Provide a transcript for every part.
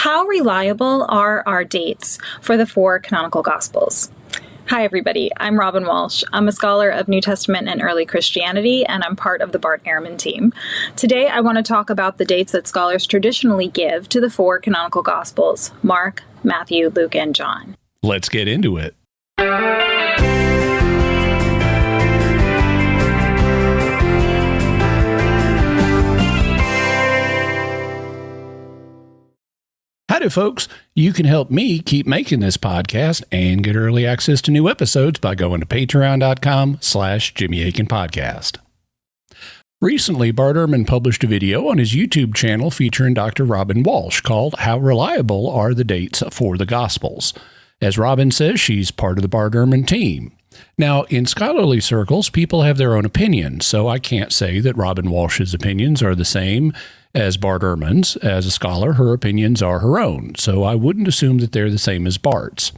How reliable are our dates for the four canonical Gospels? Hi, everybody. I'm Robyn Walsh. I'm a scholar of New Testament and early Christianity, and I'm part of the Bart Ehrman Team. Today, I want to talk about the dates that scholars traditionally give to the four canonical Gospels: Mark, Matthew, Luke, and John. Let's get into it. Howdy, folks. You can help me keep making this podcast and get early access to new episodes by going to patreon.com/Jimmy Akin Podcast. Recently, Bart Ehrman published a video on his YouTube channel featuring Dr. Robyn Walsh called How Reliable Are the Dates for the Gospels? As Robyn says, she's part of the Bart Ehrman Team. Now, in scholarly circles, people have their own opinions, so I can't say that Robyn Walsh's opinions are the same as Bart Ehrman's. As a scholar, her opinions are her own, so I wouldn't assume that they're the same as Bart's.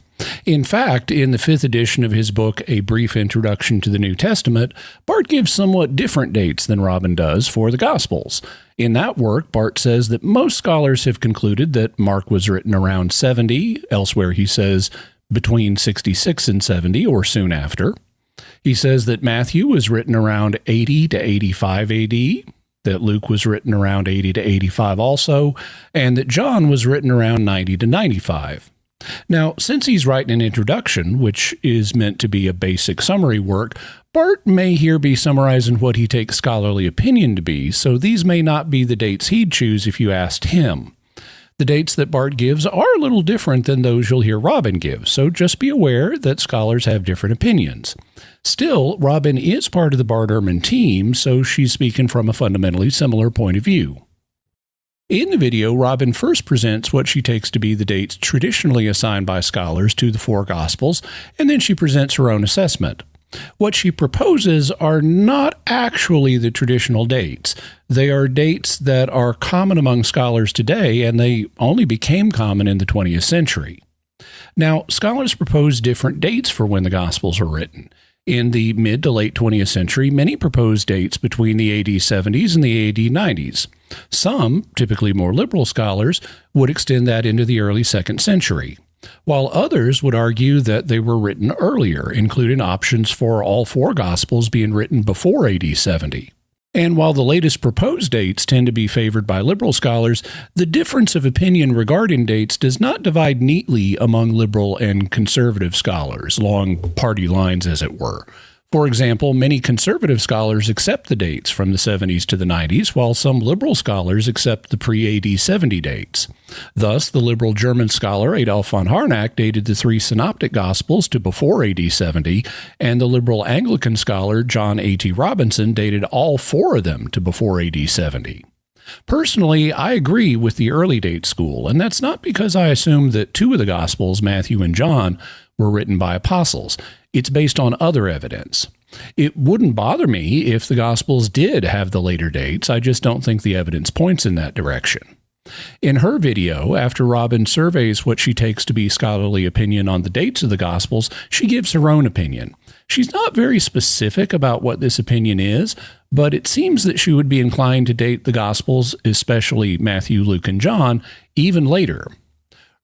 In fact, in the 5th edition of his book, A Brief Introduction to the New Testament, Bart gives somewhat different dates than Robyn does for the Gospels. In that work, Bart says that most scholars have concluded that Mark was written around 70. Elsewhere, he says between 66 and 70, or soon after. He says that Matthew was written around 80 to 85 AD, that Luke was written around 80 to 85 also, and that John was written around 90 to 95. Now, since he's writing an introduction, which is meant to be a basic summary work, Bart may here be summarizing what he takes scholarly opinion to be, so these may not be the dates he'd choose if you asked him. The dates that Bart gives are a little different than those you'll hear Robyn give, so just be aware that scholars have different opinions. Still, Robyn is part of the Bart Ehrman Team, so she's speaking from a fundamentally similar point of view. In the video, Robyn first presents what she takes to be the dates traditionally assigned by scholars to the four Gospels, and then she presents her own assessment. What she proposes are not actually the traditional dates. They are dates that are common among scholars today, and they only became common in the 20th century. Now, scholars propose different dates for when the Gospels are written. In the mid to late 20th century, many proposed dates between the AD 70s and the AD 90s. Some, typically more liberal scholars, would extend that into the early 2nd century, while others would argue that they were written earlier, including options for all four Gospels being written before AD 70. And while the latest proposed dates tend to be favored by liberal scholars, the difference of opinion regarding dates does not divide neatly among liberal and conservative scholars, along party lines as it were. For example, many conservative scholars accept the dates from the 70s to the 90s, while some liberal scholars accept the pre-AD 70 dates. Thus, the liberal German scholar Adolf von Harnack dated the three synoptic Gospels to before AD 70, and the liberal Anglican scholar John A.T. Robinson dated all four of them to before AD 70. Personally, I agree with the early date school, and that's not because I assume that two of the Gospels, Matthew and John, were written by apostles. It's based on other evidence. It wouldn't bother me if the Gospels did have the later dates. I just don't think the evidence points in that direction. In her video, after Robyn surveys what she takes to be scholarly opinion on the dates of the Gospels, she gives her own opinion. She's not very specific about what this opinion is, but it seems that she would be inclined to date the Gospels, especially Matthew, Luke, and John, even later.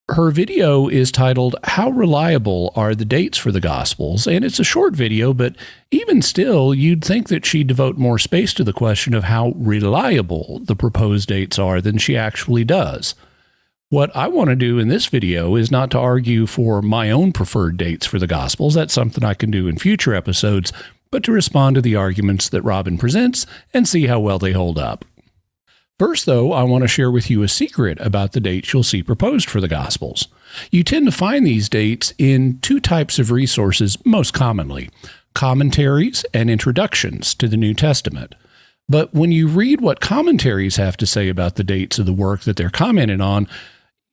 Her video is titled, How Reliable Are the Dates for the Gospels? And it's a short video, but even still, you'd think that she'd devote more space to the question of how reliable the proposed dates are than she actually does. What I want to do in this video is not to argue for my own preferred dates for the Gospels. That's something I can do in future episodes, but to respond to the arguments that Robyn presents and see how well they hold up. First, though, I want to share with you a secret about the dates you'll see proposed for the Gospels. You tend to find these dates in two types of resources most commonly: commentaries and introductions to the New Testament. But when you read what commentaries have to say about the dates of the work that they're commenting on,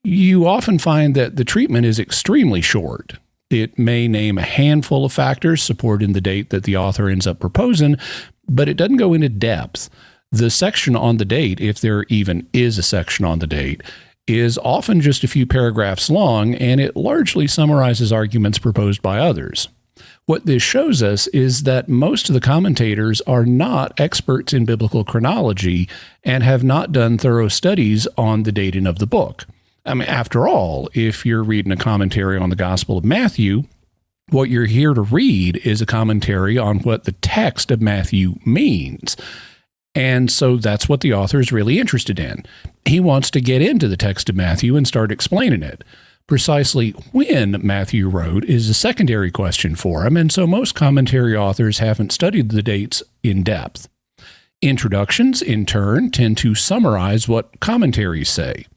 you often find that the treatment is extremely short. It may name a handful of factors supporting the date that the author ends up proposing, but it doesn't go into depth. The section on the date, if there even is a section on the date, is often just a few paragraphs long, and it largely summarizes arguments proposed by others. What this shows us is that most of the commentators are not experts in biblical chronology and have not done thorough studies on the dating of the book. I mean, after all, if you're reading a commentary on the Gospel of Matthew, what you're here to read is a commentary on what the text of Matthew means. And so that's what the author is really interested in. He wants to get into the text of Matthew and start explaining it. Precisely when Matthew wrote is a secondary question for him, and so most commentary authors haven't studied the dates in depth. Introductions, in turn, tend to summarize what commentaries say.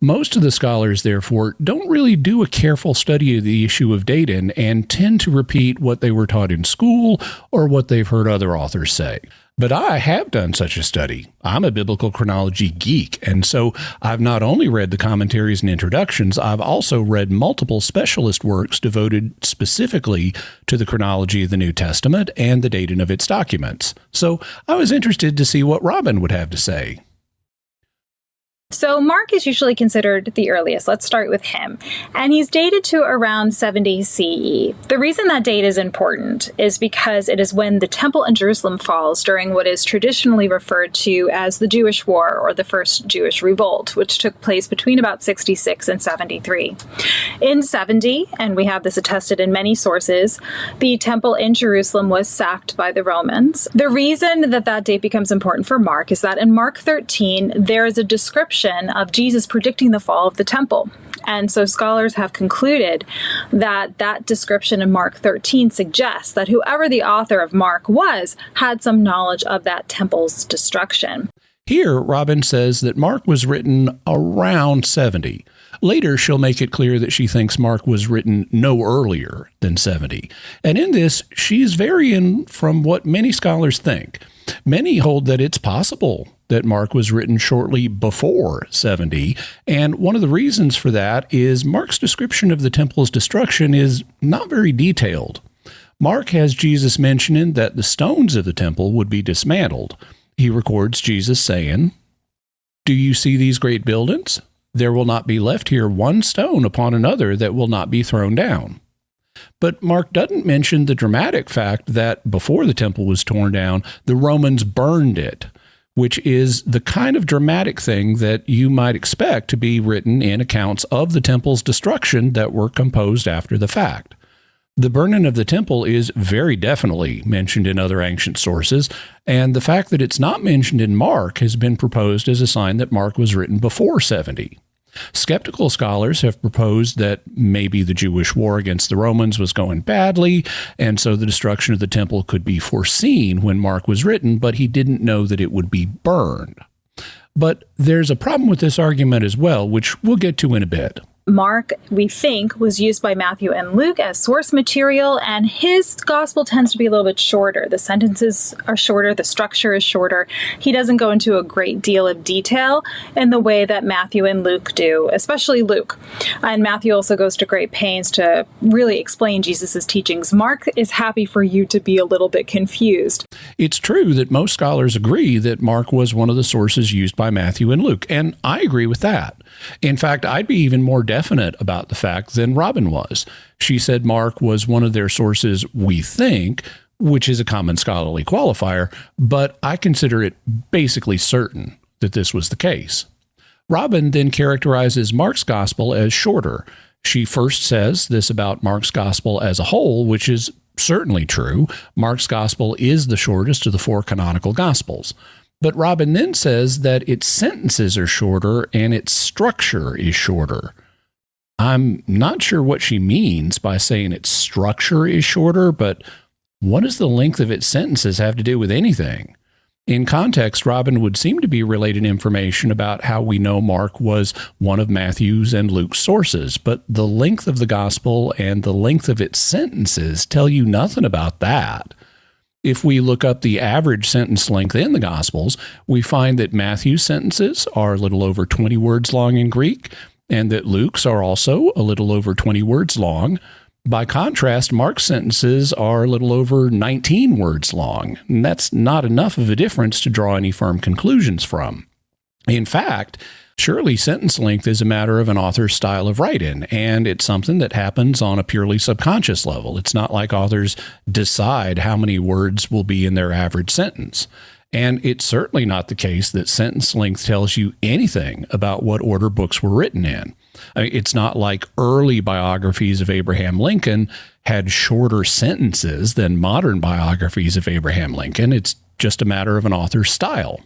Most of the scholars, therefore, don't really do a careful study of the issue of dating and tend to repeat what they were taught in school or what they've heard other authors say. But I have done such a study. I'm a biblical chronology geek, and so I've not only read the commentaries and introductions, I've also read multiple specialist works devoted specifically to the chronology of the New Testament and the dating of its documents. So I was interested to see what Robyn would have to say. So Mark is usually considered the earliest. Let's start with him. And he's dated to around 70 CE. The reason that date is important is because it is when the temple in Jerusalem falls during what is traditionally referred to as the Jewish War or the First Jewish Revolt, which took place between about 66 and 73. In 70, and we have this attested in many sources, the temple in Jerusalem was sacked by the Romans. The reason that that date becomes important for Mark is that in Mark 13, there is a description of Jesus predicting the fall of the temple. And so scholars have concluded that that description in Mark 13 suggests that whoever the author of Mark was had some knowledge of that temple's destruction. Here, Robyn says that Mark was written around 70. Later, she'll make it clear that she thinks Mark was written no earlier than 70. And in this, she's varying from what many scholars think. Many hold that it's possible that Mark was written shortly before 70, and one of the reasons for that is Mark's description of the temple's destruction is not very detailed. Mark has Jesus mentioning that the stones of the temple would be dismantled. He records Jesus saying, "Do you see these great buildings? There will not be left here one stone upon another that will not be thrown down." But Mark doesn't mention the dramatic fact that before the temple was torn down, the Romans burned it, which is the kind of dramatic thing that you might expect to be written in accounts of the temple's destruction that were composed after the fact. The burning of the temple is very definitely mentioned in other ancient sources, and the fact that it's not mentioned in Mark has been proposed as a sign that Mark was written before 70. Skeptical scholars have proposed that maybe the Jewish war against the Romans was going badly, and so the destruction of the temple could be foreseen when Mark was written, but he didn't know that it would be burned. But there's a problem with this argument as well, which we'll get to in a bit. Mark, we think, was used by Matthew and Luke as source material, and his gospel tends to be a little bit shorter. The sentences are shorter, the structure is shorter. He doesn't go into a great deal of detail in the way that Matthew and Luke do, especially Luke. And Matthew also goes to great pains to really explain Jesus' teachings. Mark is happy for you to be a little bit confused. It's true that most scholars agree that Mark was one of the sources used by Matthew and Luke, and I agree with that. In fact, I'd be even more definite about the fact than Robyn was. She said Mark was one of their sources, we think, which is a common scholarly qualifier, but I consider it basically certain that this was the case. Robyn then characterizes Mark's gospel as shorter. She first says this about Mark's gospel as a whole, which is certainly true. Mark's gospel is the shortest of the four canonical gospels. But Robyn then says that its sentences are shorter and its structure is shorter. I'm not sure what she means by saying its structure is shorter, but what does the length of its sentences have to do with anything? In context, Robyn would seem to be relating information about how we know Mark was one of Matthew's and Luke's sources, but the length of the gospel and the length of its sentences tell you nothing about that. If we look up the average sentence length in the Gospels, we find that Matthew's sentences are a little over 20 words long in Greek, and that Luke's are also a little over 20 words long. By contrast, Mark's sentences are a little over 19 words long, and that's not enough of a difference to draw any firm conclusions from. In fact, surely sentence length is a matter of an author's style of writing, and it's something that happens on a purely subconscious level. It's not like authors decide how many words will be in their average sentence. And it's certainly not the case that sentence length tells you anything about what order books were written in. I mean, it's not like early biographies of Abraham Lincoln had shorter sentences than modern biographies of Abraham Lincoln. It's just a matter of an author's style.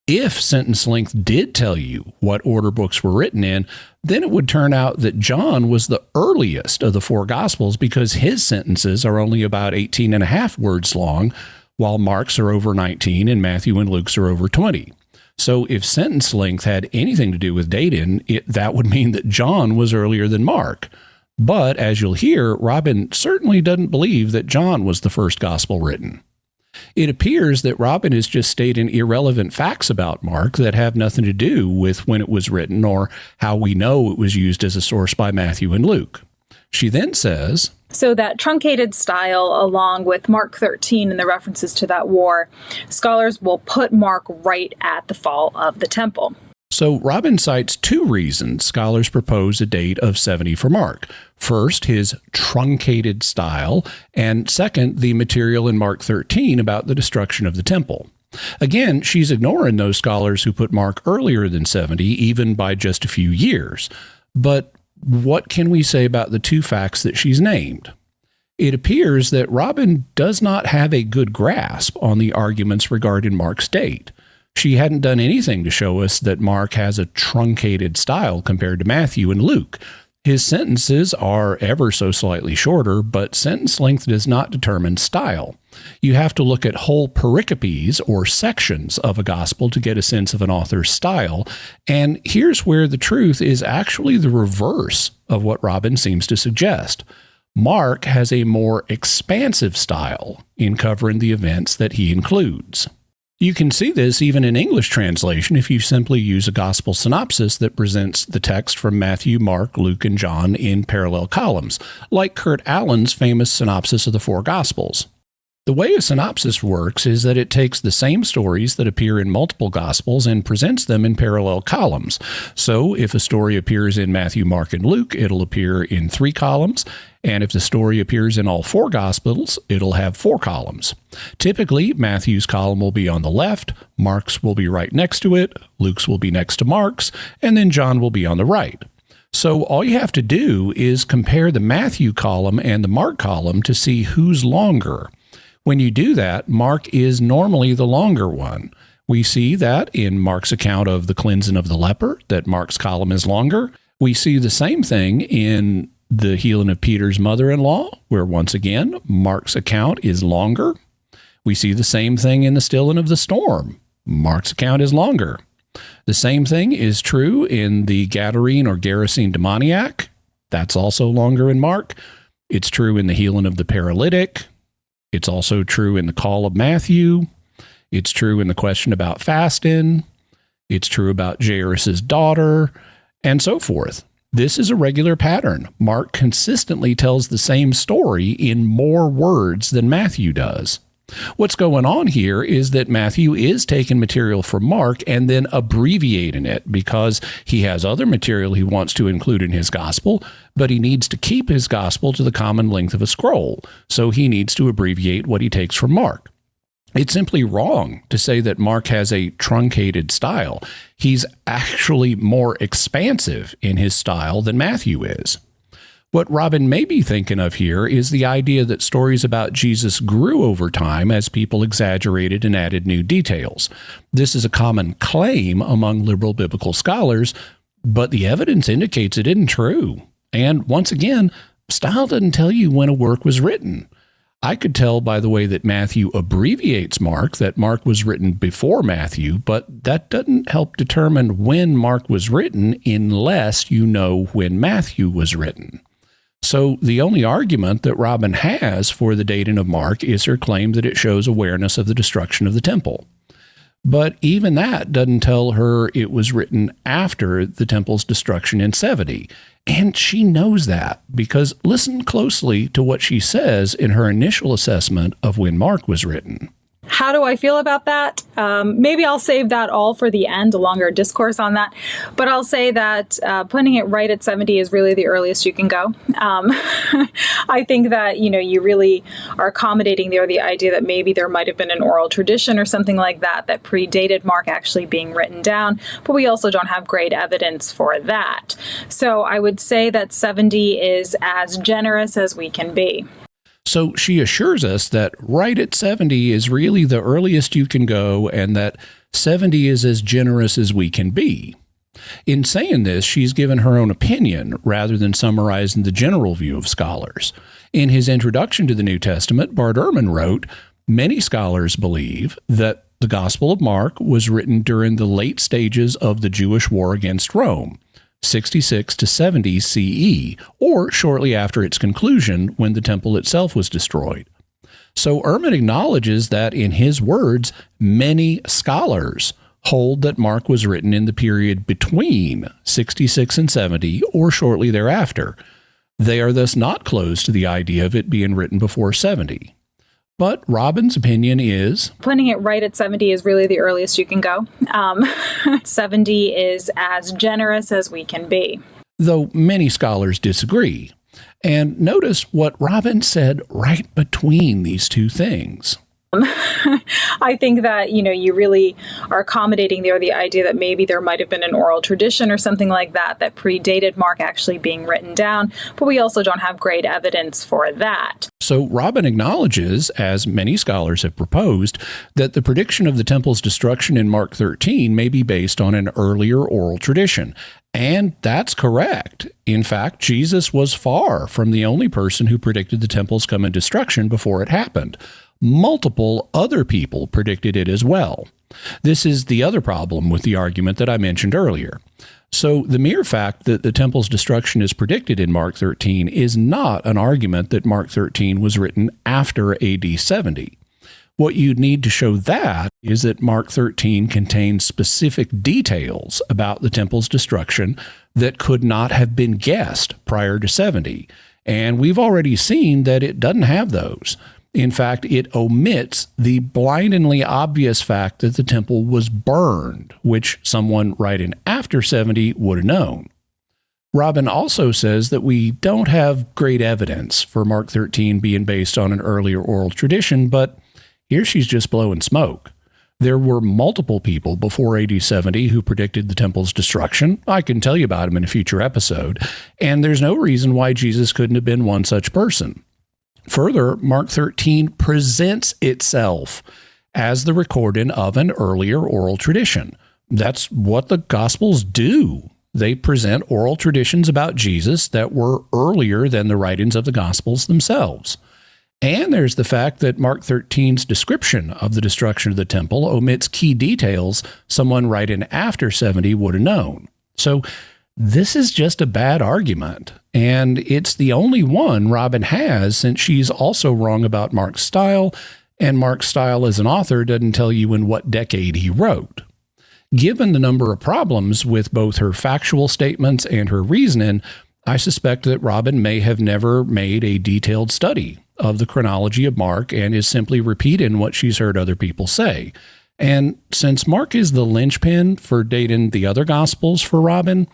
If sentence length did tell you what order books were written in, then it would turn out that John was the earliest of the four Gospels because his sentences are only about 18 and a half words long, while Mark's are over 19 and Matthew and Luke's are over 20. So if sentence length had anything to do with dating, that would mean that John was earlier than Mark. But as you'll hear, Robyn certainly doesn't believe that John was the first gospel written. It appears that Robyn is just stating irrelevant facts about Mark that have nothing to do with when it was written or how we know it was used as a source by Matthew and Luke. She then says, so that truncated style, along with Mark 13 and the references to that war, scholars will put Mark right at the fall of the temple. So Robyn cites two reasons scholars propose a date of 70 for Mark. First, his truncated style, and second, the material in Mark 13 about the destruction of the temple. Again, she's ignoring those scholars who put Mark earlier than 70, even by just a few years. But what can we say about the two facts that she's named? It appears that Robyn does not have a good grasp on the arguments regarding Mark's date. She hadn't done anything to show us that Mark has a truncated style compared to Matthew and Luke. His sentences are ever so slightly shorter, but sentence length does not determine style. You have to look at whole pericopes or sections of a gospel to get a sense of an author's style, and here's where the truth is actually the reverse of what Robyn seems to suggest. Mark has a more expansive style in covering the events that he includes. You can see this even in English translation if you simply use a gospel synopsis that presents the text from Matthew, Mark, Luke, and John in parallel columns, like Kurt Allen's famous synopsis of the four Gospels. The way a synopsis works is that it takes the same stories that appear in multiple Gospels and presents them in parallel columns. So if a story appears in Matthew, Mark, and Luke, it'll appear in 3 columns, and if the story appears in all 4 Gospels, it'll have 4 columns. Typically, Matthew's column will be on the left, Mark's will be right next to it, Luke's will be next to Mark's, and then John will be on the right. So all you have to do is compare the Matthew column and the Mark column to see who's longer. When you do that, Mark is normally the longer one. We see that in Mark's account of the cleansing of the leper, that Mark's column is longer. We see the same thing in the healing of Peter's mother-in-law, where once again, Mark's account is longer. We see the same thing in the stilling of the storm. Mark's account is longer. The same thing is true in the Gadarene or Gerasene demoniac. That's also longer in Mark. It's true in the healing of the paralytic. It's also true in the call of Matthew. It's true in the question about fasting. It's true about Jairus' daughter, and so forth. This is a regular pattern. Mark consistently tells the same story in more words than Matthew does. What's going on here is that Matthew is taking material from Mark and then abbreviating it because he has other material he wants to include in his gospel, but he needs to keep his gospel to the common length of a scroll, so he needs to abbreviate what he takes from Mark. It's simply wrong to say that Mark has a truncated style. He's actually more expansive in his style than Matthew is. What Robyn may be thinking of here is the idea that stories about Jesus grew over time as people exaggerated and added new details. This is a common claim among liberal biblical scholars, but the evidence indicates it isn't true. And once again, style doesn't tell you when a work was written. I could tell by the way that Matthew abbreviates Mark that Mark was written before Matthew, but that doesn't help determine when Mark was written unless you know when Matthew was written. So the only argument that Robyn has for the dating of Mark is her claim that it shows awareness of the destruction of the temple. But even that doesn't tell her it was written after the temple's destruction in 70. And she knows that because listen closely to what she says in her initial assessment of when Mark was written. How do I feel about that? Maybe I'll save that all for the end, a longer discourse on that. But I'll say that putting it right at 70 is really the earliest you can go. I think that, you really are accommodating there the idea that maybe there might have been an oral tradition or something like that predated Mark actually being written down, but we also don't have great evidence for that. So I would say that 70 is as generous as we can be. So she assures us that right at 70 is really the earliest you can go, and that 70 is as generous as we can be. In saying this, she's given her own opinion rather than summarizing the general view of scholars. In his introduction to the New Testament, Bart Ehrman wrote, "Many scholars believe that the Gospel of Mark was written during the late stages of the Jewish war against Rome, 66 to 70 CE, or shortly after its conclusion when the temple itself was destroyed." So Ehrman acknowledges that, in his words, many scholars hold that Mark was written in the period between 66 and 70, or shortly thereafter. They are thus not close to the idea of it being written before 70. But Robyn's opinion is, putting it right at 70 is really the earliest you can go. 70 is as generous as we can be. Though many scholars disagree. And notice what Robyn said right between these two things. I think that, you really are accommodating there the idea that maybe there might have been an oral tradition or something like that predated Mark actually being written down, but we also don't have great evidence for that. So Robyn acknowledges, as many scholars have proposed, that the prediction of the temple's destruction in Mark 13 may be based on an earlier oral tradition. And that's correct. In fact, Jesus was far from the only person who predicted the temple's coming destruction before it happened. Multiple other people predicted it as well. This is the other problem with the argument that I mentioned earlier. So the mere fact that the temple's destruction is predicted in Mark 13 is not an argument that Mark 13 was written after AD 70. What you'd need to show that is that Mark 13 contains specific details about the temple's destruction that could not have been guessed prior to 70. And we've already seen that it doesn't have those. In fact, it omits the blindingly obvious fact that the temple was burned, which someone writing after 70 would have known. Robyn also says that we don't have great evidence for Mark 13 being based on an earlier oral tradition, but here she's just blowing smoke. There were multiple people before AD 70 who predicted the temple's destruction. I can tell you about them in a future episode, and there's no reason why Jesus couldn't have been one such person. Further, Mark 13 presents itself as the recording of an earlier oral tradition. That's what the Gospels do. They present oral traditions about Jesus that were earlier than the writings of the Gospels themselves. And there's the fact that Mark 13's description of the destruction of the temple omits key details someone writing after 70 would have known. So this is just a bad argument, and it's the only one Robyn has, since she's also wrong about Mark's style, and Mark's style as an author doesn't tell you in what decade he wrote. Given the number of problems with both her factual statements and her reasoning, I suspect that Robyn may have never made a detailed study of the chronology of Mark and is simply repeating what she's heard other people say. And since Mark is the linchpin for dating the other Gospels for Robyn,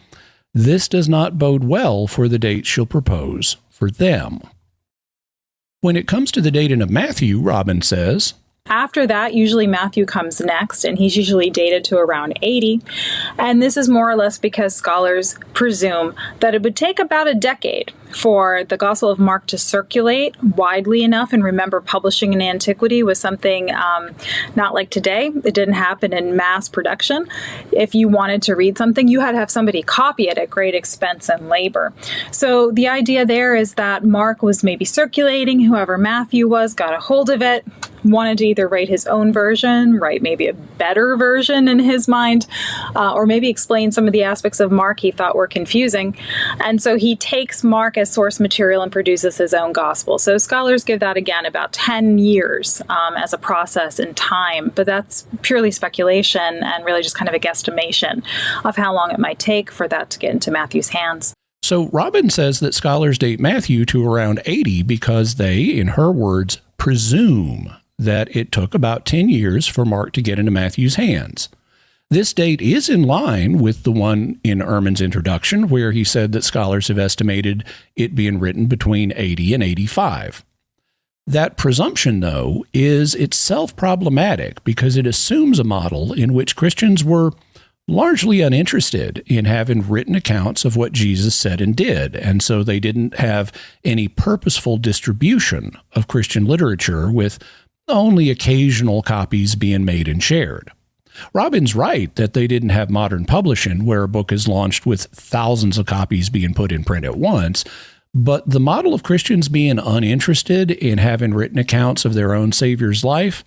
this does not bode well for the dates she'll propose for them. When it comes to the dating of Matthew, Robyn says, after that, usually Matthew comes next, and he's usually dated to around 80. And this is more or less because scholars presume that it would take about a decade for the Gospel of Mark to circulate widely enough. And remember, publishing in antiquity was something not like today. It didn't happen in mass production. If you wanted to read something, you had to have somebody copy it at great expense and labor. So the idea there is that Mark was maybe circulating, whoever Matthew was got a hold of it, wanted to either write his own version, write maybe a better version in his mind, or maybe explain some of the aspects of Mark he thought were confusing. And so he takes Mark as source material and produces his own gospel. So scholars give that, again, about 10 years as a process in time, but that's purely speculation and really just kind of a guesstimation of how long it might take for that to get into Matthew's hands. So Robyn says that scholars date Matthew to around 80 because they, in her words, presume that it took about 10 years for Mark to get into Matthew's hands. This date is in line with the one in Ehrman's introduction, where he said that scholars have estimated it being written between 80 and 85. That presumption, though, is itself problematic because it assumes a model in which Christians were largely uninterested in having written accounts of what Jesus said and did, and so they didn't have any purposeful distribution of Christian literature, with only occasional copies being made and shared. Robyn's right that they didn't have modern publishing, where a book is launched with thousands of copies being put in print at once, but the model of Christians being uninterested in having written accounts of their own Savior's life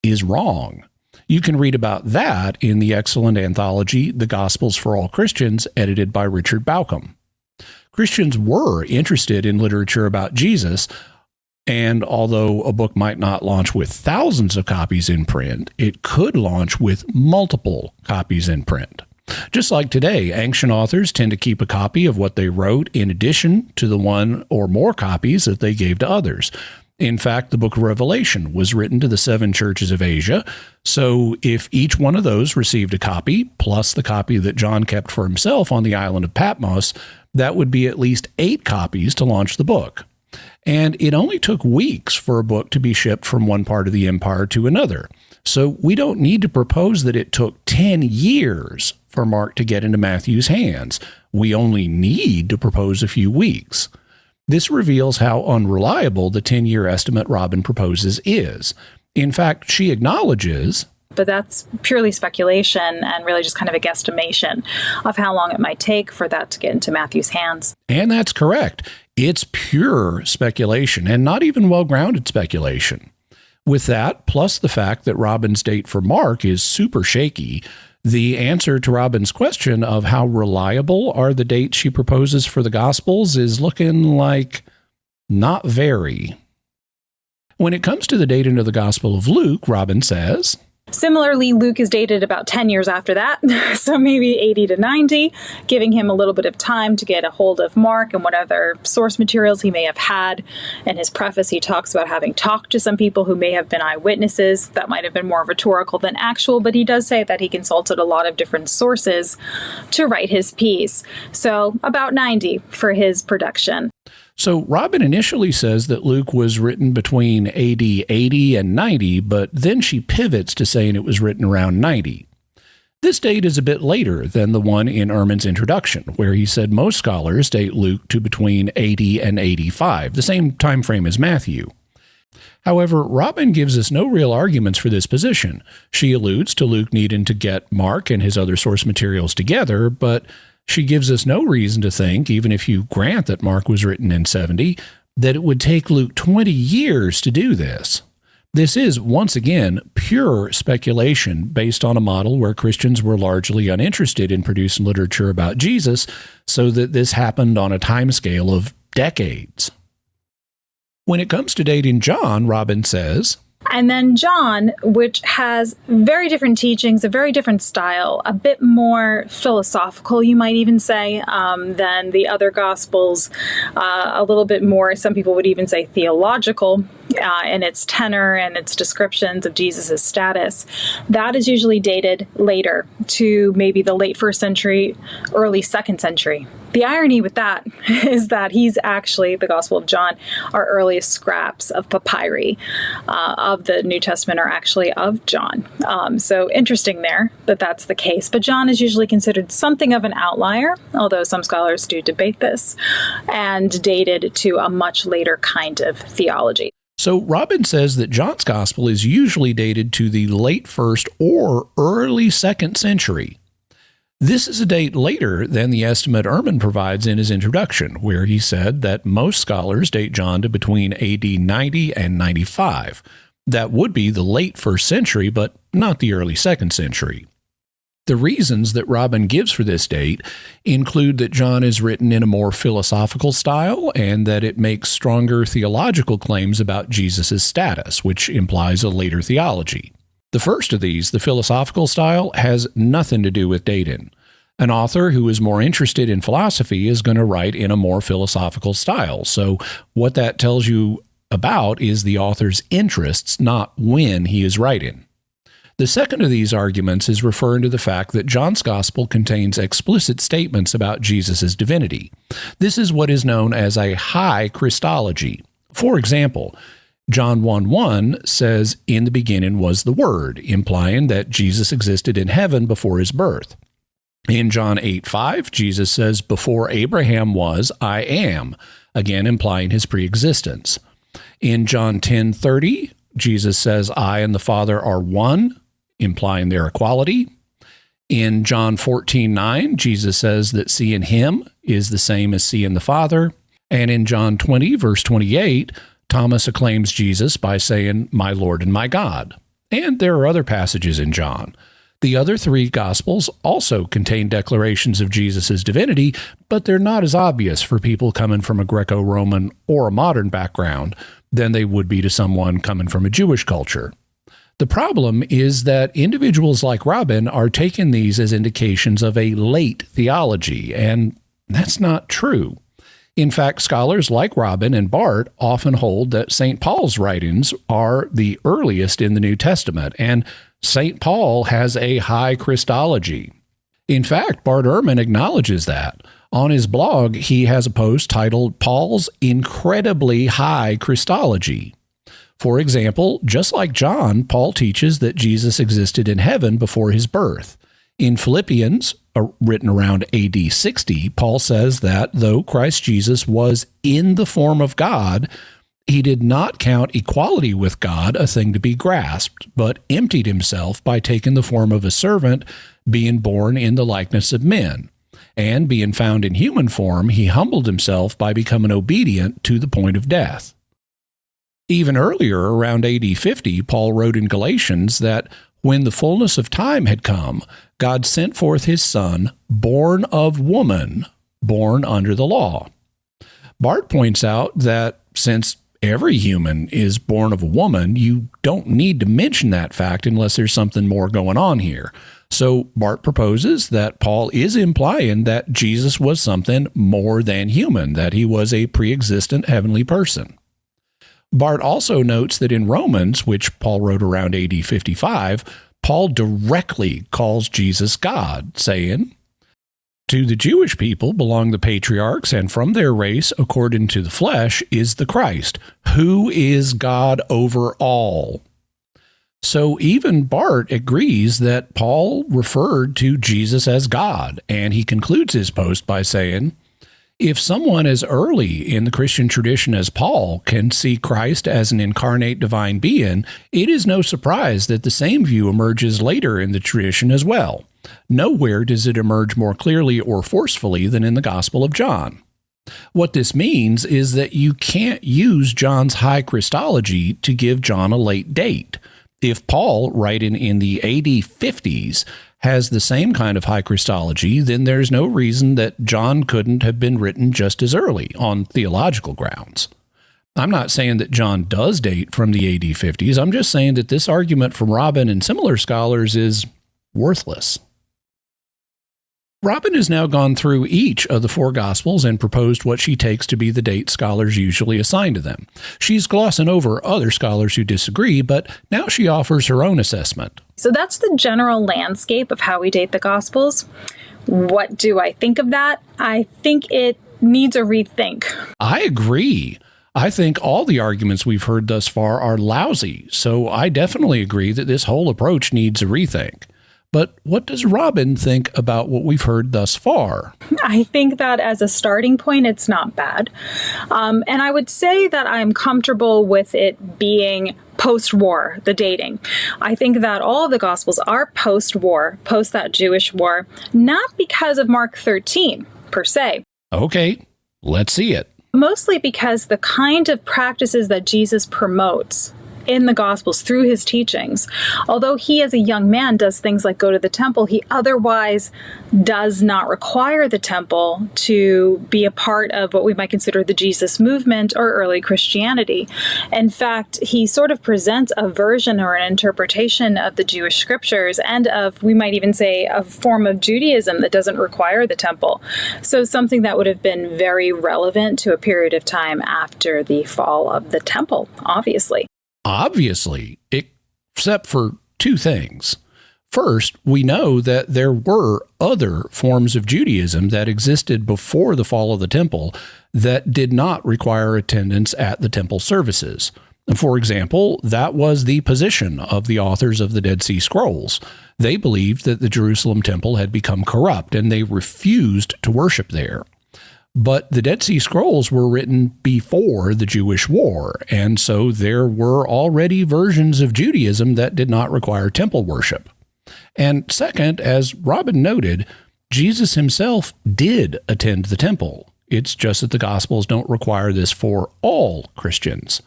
is wrong. You can read about that in the excellent anthology, The Gospels for All Christians, edited by Richard Bauckham. Christians were interested in literature about Jesus, and although a book might not launch with thousands of copies in print, it could launch with multiple copies in print. Just like today, ancient authors tend to keep a copy of what they wrote in addition to the one or more copies that they gave to others. In fact, the book of Revelation was written to the 7 churches of Asia, so if each one of those received a copy, plus the copy that John kept for himself on the island of Patmos, that would be at least 8 copies to launch the book. And it only took weeks for a book to be shipped from one part of the empire to another. So we don't need to propose that it took 10 years for Mark to get into Matthew's hands. We only need to propose a few weeks. This reveals how unreliable the 10-year estimate Robyn proposes is. In fact, she acknowledges, but that's purely speculation and really just kind of a guesstimation of how long it might take for that to get into Matthew's hands. And that's correct. It's pure speculation, and not even well-grounded speculation. With that, plus the fact that Robyn's date for Mark is super shaky, the answer to Robyn's question of how reliable are the dates she proposes for the Gospels is looking like not very. When it comes to the dating of the Gospel of Luke, Robyn says, similarly, Luke is dated about 10 years after that, so maybe 80 to 90, giving him a little bit of time to get a hold of Mark and what other source materials he may have had. In his preface, he talks about having talked to some people who may have been eyewitnesses. That might have been more rhetorical than actual, but he does say that he consulted a lot of different sources to write his piece. So about 90 for his production. So Robyn initially says that Luke was written between AD 80 and 90, but then she pivots to saying it was written around 90. This date is a bit later than the one in Ehrman's introduction, where he said most scholars date Luke to between 80 and 85, the same time frame as Matthew. However, Robyn gives us no real arguments for this position. She alludes to Luke needing to get Mark and his other source materials together, but she gives us no reason to think, even if you grant that Mark was written in 70, that it would take Luke 20 years to do this. This is, once again, pure speculation based on a model where Christians were largely uninterested in producing literature about Jesus, so that this happened on a timescale of decades. When it comes to dating John, Robyn says, and then John, which has very different teachings, a very different style, a bit more philosophical, you might even say, than the other Gospels, a little bit more, some people would even say theological in its tenor and its descriptions of Jesus' status. That is usually dated later to maybe the late 1st century, early 2nd century. The irony with that is that he's actually, the Gospel of John, our earliest scraps of papyri of the New Testament are actually of John. So interesting there that that's the case. But John is usually considered something of an outlier, although some scholars do debate this, and dated to a much later kind of theology. So Robyn says that John's Gospel is usually dated to the late 1st or early 2nd century. This is a date later than the estimate Ehrman provides in his introduction, where he said that most scholars date John to between AD 90 and 95. That would be the late 1st century, but not the early 2nd century. The reasons that Robyn gives for this date include that John is written in a more philosophical style and that it makes stronger theological claims about Jesus' status, which implies a later theology. The first of these, the philosophical style, has nothing to do with dating. An author who is more interested in philosophy is going to write in a more philosophical style. So what that tells you about is the author's interests, not when he is writing. The second of these arguments is referring to the fact that John's Gospel contains explicit statements about Jesus' divinity. This is what is known as a high Christology. For example, John 1:1 says, "In the beginning was the Word," implying that Jesus existed in heaven before his birth. In John 8:5, Jesus says, "Before Abraham was, I am," again implying his preexistence. In John 10:30, Jesus says, "I and the Father are one," implying their equality. In John 14:9, Jesus says that seeing him is the same as seeing the Father. And in John 20, verse 28, Thomas acclaims Jesus by saying, "My Lord and my God." And there are other passages in John. The other three Gospels also contain declarations of Jesus' divinity, but they're not as obvious for people coming from a Greco-Roman or a modern background than they would be to someone coming from a Jewish culture. The problem is that individuals like Robyn are taking these as indications of a late theology, and that's not true. In fact, scholars like Robyn and Bart often hold that St. Paul's writings are the earliest in the New Testament, and St. Paul has a high Christology. In fact, Bart Ehrman acknowledges that. On his blog, he has a post titled "Paul's Incredibly High Christology." For example, just like John, Paul teaches that Jesus existed in heaven before his birth. In Philippians, written around AD 60, Paul says that though Christ Jesus was in the form of God, he did not count equality with God a thing to be grasped, but emptied himself by taking the form of a servant, being born in the likeness of men. And being found in human form, he humbled himself by becoming obedient to the point of death. Even earlier, around AD 50, Paul wrote in Galatians that when the fullness of time had come, God sent forth his Son, born of woman, born under the law. Bart points out that since every human is born of a woman, you don't need to mention that fact unless there's something more going on here. So Bart proposes that Paul is implying that Jesus was something more than human, that he was a pre-existent heavenly person. Bart also notes that in Romans, which Paul wrote around AD 55, Paul directly calls Jesus God, saying, "To the Jewish people belong the patriarchs, and from their race, according to the flesh, is the Christ, who is God over all." So even Bart agrees that Paul referred to Jesus as God, and he concludes his post by saying, "If someone as early in the Christian tradition as Paul can see Christ as an incarnate divine being, it is no surprise that the same view emerges later in the tradition as well. Nowhere does it emerge more clearly or forcefully than in the Gospel of John." What this means is that you can't use John's high Christology to give John a late date. If Paul, writing in the AD 50s, has the same kind of high Christology, then there's no reason that John couldn't have been written just as early on theological grounds. I'm not saying that John does date from the AD 50s. I'm just saying that this argument from Robyn and similar scholars is worthless. Robyn has now gone through each of the four Gospels and proposed what she takes to be the date scholars usually assign to them. She's glossing over other scholars who disagree, but now she offers her own assessment. So that's the general landscape of how we date the Gospels. What do I think of that? I think it needs a rethink. I agree. I think all the arguments we've heard thus far are lousy, so I definitely agree that this whole approach needs a rethink. But what does Robyn think about what we've heard thus far? I think that as a starting point, it's not bad. And I would say that I'm comfortable with it being post-war, the dating. I think that all of the Gospels are post-war, post that Jewish war, not because of Mark 13 per se. Okay, let's see it. Mostly because the kind of practices that Jesus promotes in the Gospels through his teachings. Although he as a young man does things like go to the temple, he otherwise does not require the temple to be a part of what we might consider the Jesus movement or early Christianity. In fact, he sort of presents a version or an interpretation of the Jewish scriptures and of, we might even say, a form of Judaism that doesn't require the temple. So something that would have been very relevant to a period of time after the fall of the temple, obviously. Obviously, except for two things. First, we know that there were other forms of Judaism that existed before the fall of the temple that did not require attendance at the temple services. For example, that was the position of the authors of the Dead Sea Scrolls. They believed that the Jerusalem temple had become corrupt, and they refused to worship there. But the Dead Sea Scrolls were written before the Jewish War, and so there were already versions of Judaism that did not require temple worship. And second, as Robyn noted, Jesus himself did attend the temple. It's just that the Gospels don't require this for all Christians.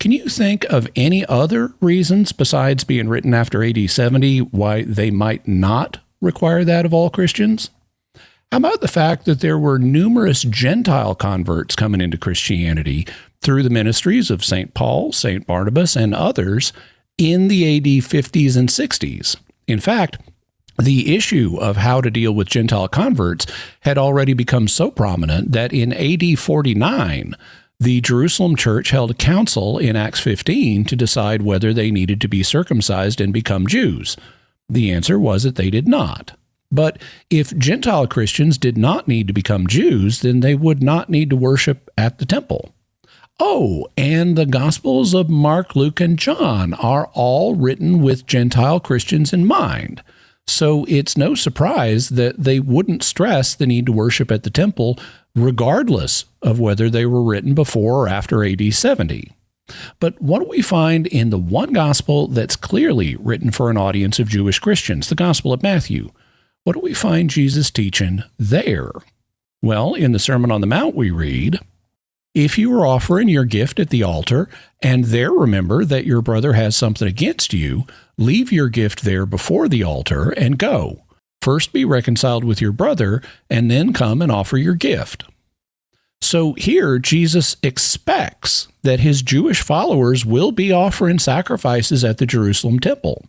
Can you think of any other reasons besides being written after AD 70 why they might not require that of all Christians? How about the fact that there were numerous Gentile converts coming into Christianity through the ministries of St. Paul, St. Barnabas, and others in the AD 50s and 60s? In fact, the issue of how to deal with Gentile converts had already become so prominent that in AD 49, the Jerusalem church held a council in Acts 15 to decide whether they needed to be circumcised and become Jews. The answer was that they did not. But if Gentile Christians did not need to become Jews, then they would not need to worship at the temple. Oh, and the Gospels of Mark, Luke, and John are all written with Gentile Christians in mind. So it's no surprise that they wouldn't stress the need to worship at the temple, regardless of whether they were written before or after AD 70. But what do we find in the one gospel that's clearly written for an audience of Jewish Christians, the Gospel of Matthew? What do we find Jesus teaching there? Well, in the Sermon on the Mount we read, "If you are offering your gift at the altar, and there remember that your brother has something against you, leave your gift there before the altar and go. First be reconciled with your brother, and then come and offer your gift." So here, Jesus expects that his Jewish followers will be offering sacrifices at the Jerusalem temple.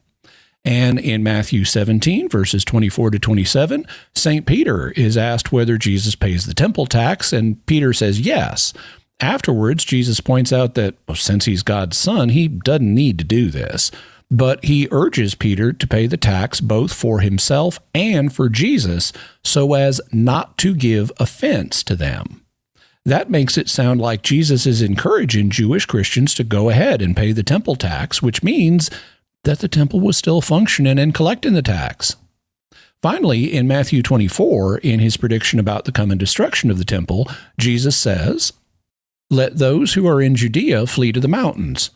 And in Matthew 17, verses 24 to 27, St. Peter is asked whether Jesus pays the temple tax, and Peter says yes. Afterwards, Jesus points out that since he's God's son, he doesn't need to do this. But he urges Peter to pay the tax both for himself and for Jesus so as not to give offense to them. That makes it sound like Jesus is encouraging Jewish Christians to go ahead and pay the temple tax, which means that the temple was still functioning and collecting the tax. Finally, in Matthew 24, in his prediction about the coming destruction of the temple, Jesus says, "Let those who are in Judea flee to the mountains.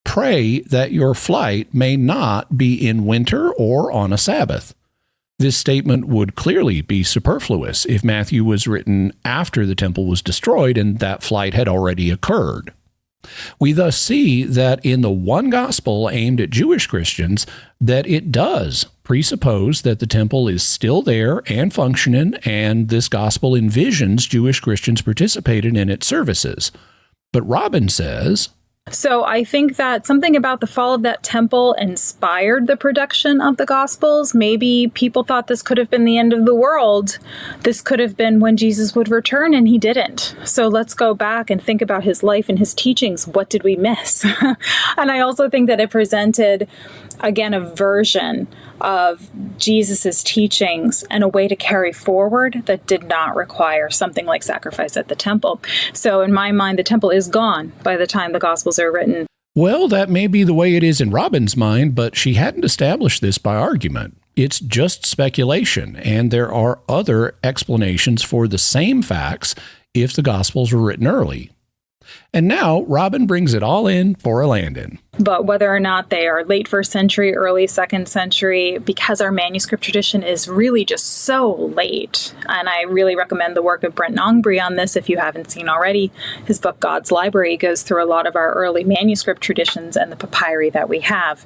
Pray that your flight may not be in winter or on a Sabbath." This statement would clearly be superfluous if Matthew was written after the temple was destroyed and that flight had already occurred. We thus see that in the one gospel aimed at Jewish Christians, that it does presuppose that the temple is still there and functioning, and this gospel envisions Jewish Christians participating in its services. But Robyn says, So I think that something about the fall of that temple inspired the production of the Gospels. Maybe people thought this could have been the end of the world. This could have been when Jesus would return, and he didn't. So let's go back and think about his life and his teachings. What did we miss? And I also think that it presented, again, a version of Jesus's teachings and a way to carry forward that did not require something like sacrifice at the temple. So in my mind, the temple is gone by the time the Gospels are written. Well, that may be the way it is in Robyn's mind, but she hadn't established this by argument. It's just speculation, and there are other explanations for the same facts if the Gospels were written early. And now Robyn brings it all in for a landing. But whether or not they are late 1st century, early 2nd century, because our manuscript tradition is really just so late. And I really recommend the work of Brent Nongbree on this if you haven't seen already. His book, God's Library, goes through a lot of our early manuscript traditions and the papyri that we have.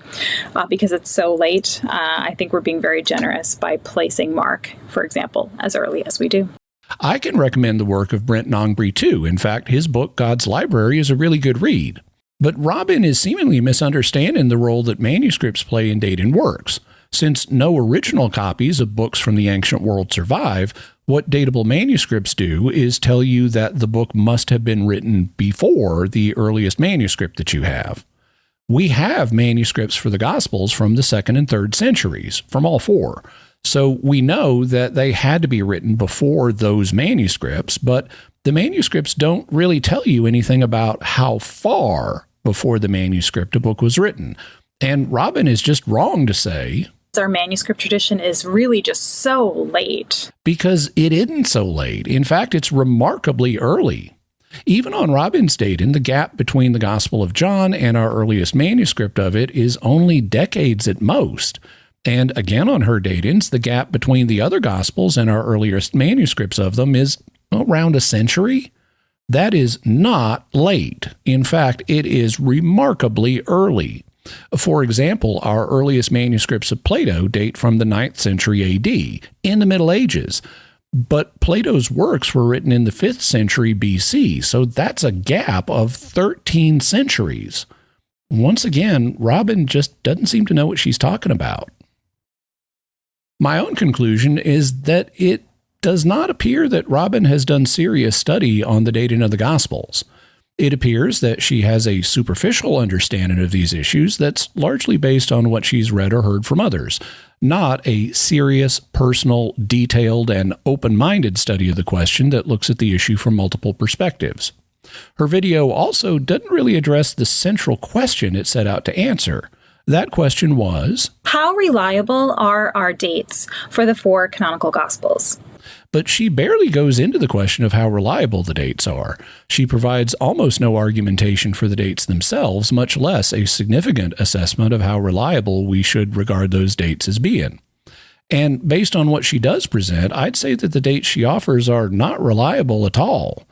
Because it's so late, I think we're being very generous by placing Mark, for example, as early as we do. I can recommend the work of Brent Nongbree too. In fact, his book, God's Library, is a really good read. But Robyn is seemingly misunderstanding the role that manuscripts play in dating works. Since no original copies of books from the ancient world survive, what datable manuscripts do is tell you that the book must have been written before the earliest manuscript that you have. We have manuscripts for the Gospels from the 2nd and 3rd centuries, from all four. So we know that they had to be written before those manuscripts, but the manuscripts don't really tell you anything about how far before the manuscript a book was written. And Robyn is just wrong to say our manuscript tradition is really just so late. Because it isn't so late. In fact, it's remarkably early. Even on Robyn's dating, the gap between the Gospel of John and our earliest manuscript of it is only decades at most. And again, on her datings, the gap between the other Gospels and our earliest manuscripts of them is around a century. That is not late. In fact, it is remarkably early. For example, our earliest manuscripts of Plato date from the 9th century AD, in the Middle Ages. But Plato's works were written in the 5th century BC, so that's a gap of 13 centuries. Once again, Robyn just doesn't seem to know what she's talking about. My own conclusion is that it does not appear that Robyn has done serious study on the dating of the Gospels. It appears that she has a superficial understanding of these issues that's largely based on what she's read or heard from others, not a serious, personal, detailed, and open-minded study of the question that looks at the issue from multiple perspectives. Her video also doesn't really address the central question it set out to answer. That question was, how reliable are our dates for the 4 canonical Gospels? But she barely goes into the question of how reliable the dates are. She provides almost no argumentation for the dates themselves, much less a significant assessment of how reliable we should regard those dates as being. And based on what she does present, I'd say that the dates she offers are not reliable at all.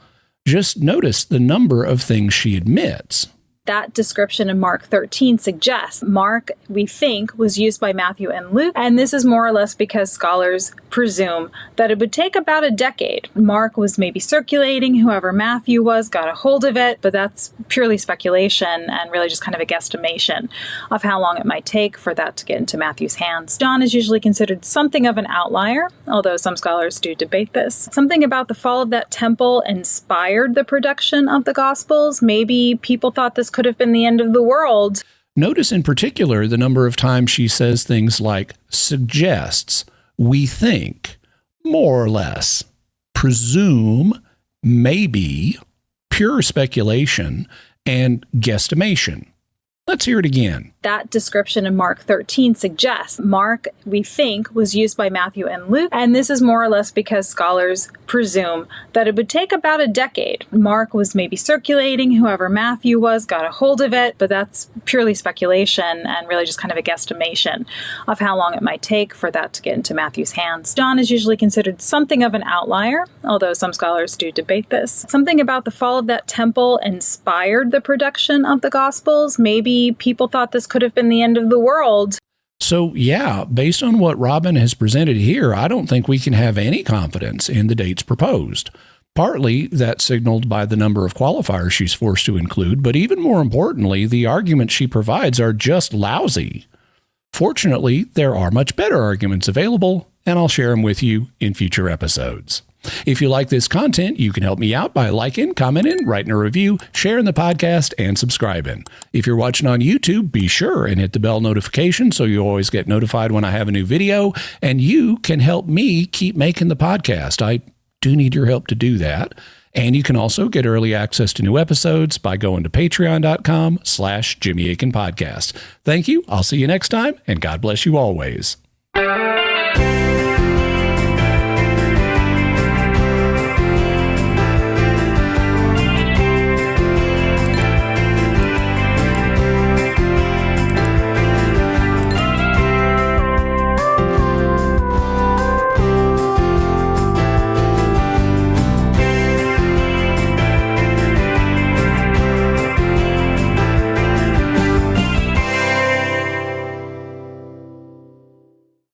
Just notice the number of things she admits. That description in Mark 13 suggests Mark, we think, was used by Matthew and Luke, and this is more or less because scholars presume that it would take about a decade. Mark was maybe circulating, whoever Matthew was got a hold of it, but that's purely speculation and really just kind of a guesstimation of how long it might take for that to get into Matthew's hands. John is usually considered something of an outlier, although some scholars do debate this. Something about the fall of that temple inspired the production of the Gospels. Maybe people thought this could have been the end of the world. Notice in particular the number of times she says things like suggests, we think, more or less, presume, maybe, pure speculation, and guesstimation. Let's hear it again. That description in Mark 13 suggests Mark, we think, was used by Matthew and Luke, and this is more or less because scholars presume that it would take about a decade. Mark was maybe circulating, whoever Matthew was got a hold of it, but that's purely speculation and really just kind of a guesstimation of how long it might take for that to get into Matthew's hands. John is usually considered something of an outlier, although some scholars do debate this. Something about the fall of that temple inspired the production of the Gospels. Maybe people thought this could have been the end of the world. So yeah, based on what Robyn has presented here, I don't think we can have any confidence in the dates proposed. Partly that's signaled by the number of qualifiers she's forced to include, but even more importantly, the arguments she provides are just lousy. Fortunately, there are much better arguments available, and I'll share them with you in future episodes. If you like this content, you can help me out by liking, commenting, writing a review, sharing the podcast, and subscribing. If you're watching on YouTube, be sure and hit the bell notification so you always get notified when I have a new video, and you can help me keep making the podcast. I do need your help to do that. And you can also get early access to new episodes by going to patreon.com/Jimmy Akin Podcast. Thank you. I'll see you next time, and God bless you always.